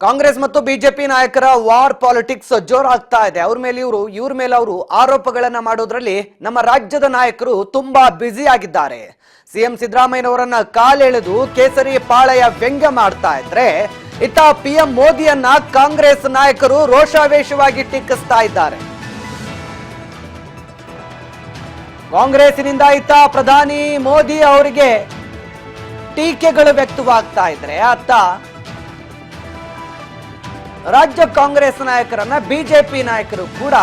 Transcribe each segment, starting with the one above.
ಕಾಂಗ್ರೆಸ್ ಮತ್ತು ಬಿಜೆಪಿ ನಾಯಕರ war politics ಜೋರಾಗ್ತಾ ಇದೆ. ಅವ್ರ ಮೇಲೆ ಅವರು ಆರೋಪಗಳನ್ನ ಮಾಡೋದ್ರಲ್ಲಿ ನಮ್ಮ ರಾಜ್ಯದ ನಾಯಕರು ತುಂಬಾ ಬ್ಯುಸಿ ಆಗಿದ್ದಾರೆ. ಸಿಎಂ ಸಿದ್ದರಾಮಯ್ಯನವರನ್ನ ಕಾಲೆಳೆದು ಕೇಸರಿ ಪಾಳಯ ವ್ಯಂಗ್ಯ ಮಾಡ್ತಾ ಇದ್ರೆ, ಇತ್ತ ಪಿಎಂ ಮೋದಿಯನ್ನ ಕಾಂಗ್ರೆಸ್ ನಾಯಕರು ರೋಷಾವೇಶವಾಗಿ ಟೀಕಿಸ್ತಾ ಇದ್ದಾರೆ. ಕಾಂಗ್ರೆಸ್ನಿಂದ ಇತ್ತ ಪ್ರಧಾನಿ ಮೋದಿ ಅವರಿಗೆ ಟೀಕೆಗಳು ವ್ಯಕ್ತವಾಗ್ತಾ ಇದ್ರೆ, ಅತ್ತ ರಾಜ್ಯ ಕಾಂಗ್ರೆಸ್ ನಾಯಕರನ್ನ ಬಿಜೆಪಿ ನಾಯಕರು ಕೂಡ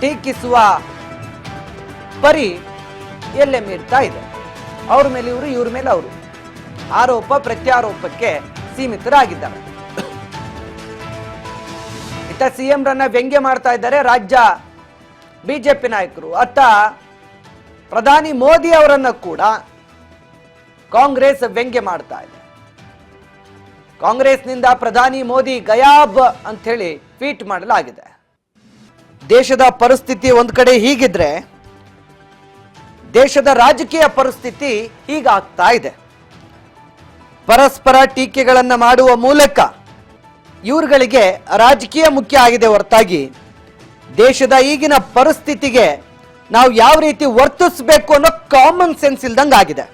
ಟೀಕಿಸುವ ಪರಿ ಎಲ್ಲೇ ಮೀರ್ತಾ ಇದೆ. ಅವ್ರ ಮೇಲೆ ಇವರು, ಇವ್ರ ಮೇಲೆ ಅವರು ಆರೋಪ ಪ್ರತ್ಯಾರೋಪಕ್ಕೆ ಸೀಮಿತರಾಗಿದ್ದಾರೆ. ಇತ್ತ ಸಿಎಂ ರನ್ನ ವ್ಯಂಗ್ಯ ಮಾಡ್ತಾ ಇದ್ದಾರೆ ರಾಜ್ಯ ಬಿಜೆಪಿ ನಾಯಕರು. ಅತ್ತ ಪ್ರಧಾನಿ ಮೋದಿ ಅವರನ್ನ ಕೂಡ ಕಾಂಗ್ರೆಸ್ ವ್ಯಂಗ್ಯ ಮಾಡ್ತಾ ಇದೆ. ಕಾಂಗ್ರೆಸ್ನಿಂದ ಪ್ರಧಾನಿ ಮೋದಿ ಗಯಾಬ್ ಅಂತ ಹೇಳಿ ಟ್ವೀಟ್ ಮಾಡಲಾಗಿದೆ. ದೇಶದ ಪರಿಸ್ಥಿತಿ ಒಂದ್ ಕಡೆ ಹೀಗಿದ್ರೆ, ದೇಶದ ರಾಜಕೀಯ ಪರಿಸ್ಥಿತಿ ಹೀಗಾಗ್ತಾ ಇದೆ. ಪರಸ್ಪರ ಟೀಕೆಗಳನ್ನ ಮಾಡುವ ಮೂಲಕ ಇವ್ರುಗಳಿಗೆ ರಾಜಕೀಯ ಮುಖ್ಯ ಆಗಿದೆ ಹೊರತಾಗಿ ದೇಶದ ಈಗಿನ ಪರಿಸ್ಥಿತಿಗೆ ನಾವು ಯಾವ ರೀತಿ ವರ್ತಿಸಬೇಕು ಅನ್ನೋ ಕಾಮನ್ ಸೆನ್ಸ್ ಇಲ್ದಂಗ ಆಗಿದೆ.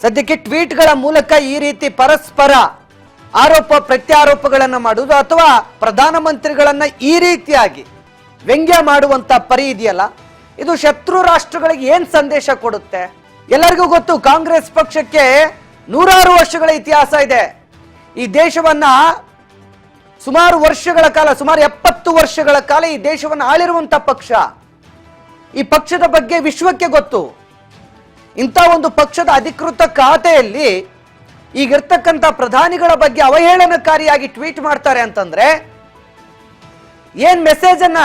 ಸದ್ಯಕ್ಕೆ ಟ್ವೀಟ್ಗಳ ಮೂಲಕ ಈ ರೀತಿ ಪರಸ್ಪರ ಆರೋಪ ಪ್ರತ್ಯಾರೋಪಗಳನ್ನ ಮಾಡುವುದು ಅಥವಾ ಪ್ರಧಾನಮಂತ್ರಿಗಳನ್ನ ಈ ರೀತಿಯಾಗಿ ವ್ಯಂಗ್ಯ ಮಾಡುವಂತ ಪರಿ ಇದೆಯಲ್ಲ, ಇದು ಶತ್ರು ರಾಷ್ಟ್ರಗಳಿಗೆ ಏನ್ ಸಂದೇಶ ಕೊಡುತ್ತೆ? ಎಲ್ಲರಿಗೂ ಗೊತ್ತು, ಕಾಂಗ್ರೆಸ್ ಪಕ್ಷಕ್ಕೆ 100 ವರ್ಷಗಳ ಇತಿಹಾಸ ಇದೆ. ಈ ದೇಶವನ್ನ ಸುಮಾರು ವರ್ಷಗಳ ಕಾಲ, ಸುಮಾರು 70 ವರ್ಷಗಳ ಕಾಲ ಈ ದೇಶವನ್ನು ಆಳಿರುವಂತ ಪಕ್ಷ. ಈ ಪಕ್ಷದ ಬಗ್ಗೆ ವಿಶ್ವಕ್ಕೆ ಗೊತ್ತು. ಇಂಥ ಒಂದು ಪಕ್ಷದ ಅಧಿಕೃತ ಖಾತೆಯಲ್ಲಿ ಈಗಿರ್ತಕ್ಕಂಥ ಪ್ರಧಾನಿಗಳ ಬಗ್ಗೆ ಅವಹೇಳನಕಾರಿಯಾಗಿ ಟ್ವೀಟ್ ಮಾಡ್ತಾರೆ ಅಂತಂದ್ರೆ ಏನ್ ಮೆಸೇಜ್ ಅನ್ನ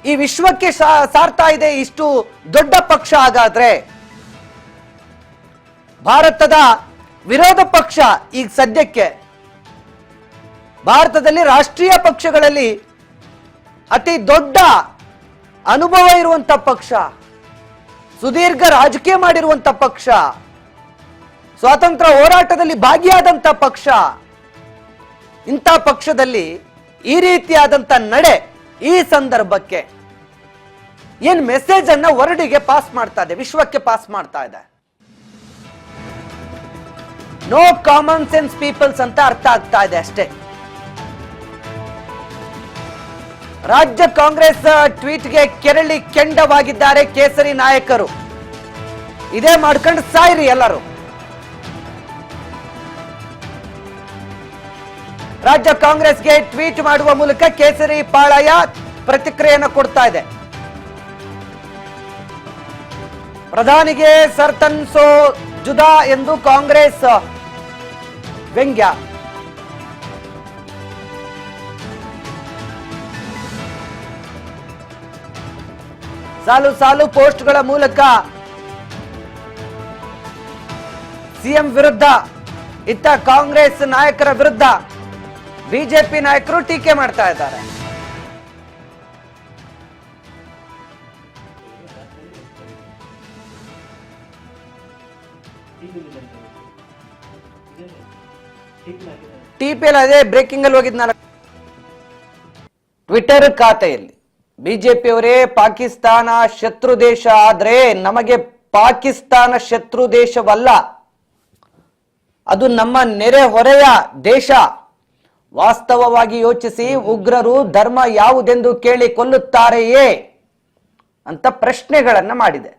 ಈ ವಿಶ್ವಕ್ಕೆ ಸಾರ್ತಾ ಇದೆ ಇಷ್ಟು ದೊಡ್ಡ ಪಕ್ಷ? ಹಾಗಾದ್ರೆ ಭಾರತದ ವಿರೋಧ ಪಕ್ಷ ಈಗ ಸದ್ಯಕ್ಕೆ ಭಾರತದಲ್ಲಿ ರಾಷ್ಟ್ರೀಯ ಪಕ್ಷಗಳಲ್ಲಿ ಅತಿ ದೊಡ್ಡ ಅನುಭವ ಇರುವಂತ ಪಕ್ಷ, ಸುದೀರ್ಘ ರಾಜಕೀಯ ಮಾಡಿರುವಂತ ಪಕ್ಷ, ಸ್ವಾತಂತ್ರ್ಯ ಹೋರಾಟದಲ್ಲಿ ಭಾಗಿಯಾದಂತ ಪಕ್ಷ. ಇಂಥ ಪಕ್ಷದಲ್ಲಿ ಈ ರೀತಿಯಾದಂತ ನಡೆ ಈ ಸಂದರ್ಭಕ್ಕೆ ಏನ್ ಮೆಸೇಜ್ ಅನ್ನ ವರ್ಲ್ಡ್ಗೆ ಪಾಸ್ ಮಾಡ್ತಾ ಇದೆ, ವಿಶ್ವಕ್ಕೆ ಪಾಸ್ ಮಾಡ್ತಾ ಇದೆ? ನೋ ಕಾಮನ್ ಸೆನ್ಸ್ ಪೀಪಲ್ಸ್ ಅಂತ ಅರ್ಥ ಆಗ್ತಾ ಇದೆ ಅಷ್ಟೇ. ರಾಜ್ಯ ಕಾಂಗ್ರೆಸ್ ಟ್ವೀಟ್ಗೆ ಕೆರಳಿ ಕೆಂಡವಾಗಿದ್ದಾರೆ ಕೇಸರಿ ನಾಯಕರು. ಇದೇ ಮಾಡ್ಕೊಂಡು ಸಾಯ್ರಿ ಎಲ್ಲರೂ. ರಾಜ್ಯ ಕಾಂಗ್ರೆಸ್ಗೆ ಟ್ವೀಟ್ ಮಾಡುವ ಮೂಲಕ ಕೇಸರಿ ಪಾಳಯ ಪ್ರತಿಕ್ರಿಯೆಯನ್ನು ಕೊಡ್ತಾ ಇದೆ. ಪ್ರಧಾನಿಗೆ ಸರ್ತನ್ ಸೋ ಜುದಾ ಎಂದು ಕಾಂಗ್ರೆಸ್ ವ್ಯಂಗ್ಯ. ಸಾಲು ಸಾಲು ಪೋಸ್ಟ್ಗಳ ಮೂಲಕ ಸಿಎಂ ವಿರುದ್ಧ, ಇತ್ತ ಕಾಂಗ್ರೆಸ್ ನಾಯಕರ ವಿರುದ್ಧ ಬಿಜೆಪಿ ನಾಯಕರು ಟೀಕೆ ಮಾಡ್ತಾ ಇದ್ದಾರೆ. ಟಿಪಿಎಲ್ ಅದೇ ಬ್ರೇಕಿಂಗ್ ಅಲ್ಲಿ ಹೋಗಿದ್ನಲ್ಲ ಟ್ವಿಟರ್ ಖಾತೆಯಲ್ಲಿ, ಬಿಜೆಪಿಯವರೇ ಪಾಕಿಸ್ತಾನ ಶತ್ರು ದೇಶ ಆದ್ರೆ ನಮಗೆ ಪಾಕಿಸ್ತಾನ ಶತ್ರು ದೇಶವಲ್ಲ, ಅದು ನಮ್ಮ ನೆರೆ ಹೊರೆಯ ದೇಶ. ವಾಸ್ತವವಾಗಿ ಯೋಚಿಸಿ, ಉಗ್ರರು ಧರ್ಮ ಯಾವುದೆಂದು ಕೇಳಿ ಕೊಲ್ಲುತ್ತಾರೆಯೇ ಅಂತ ಪ್ರಶ್ನೆಗಳನ್ನ ಮಾಡಿದೆ.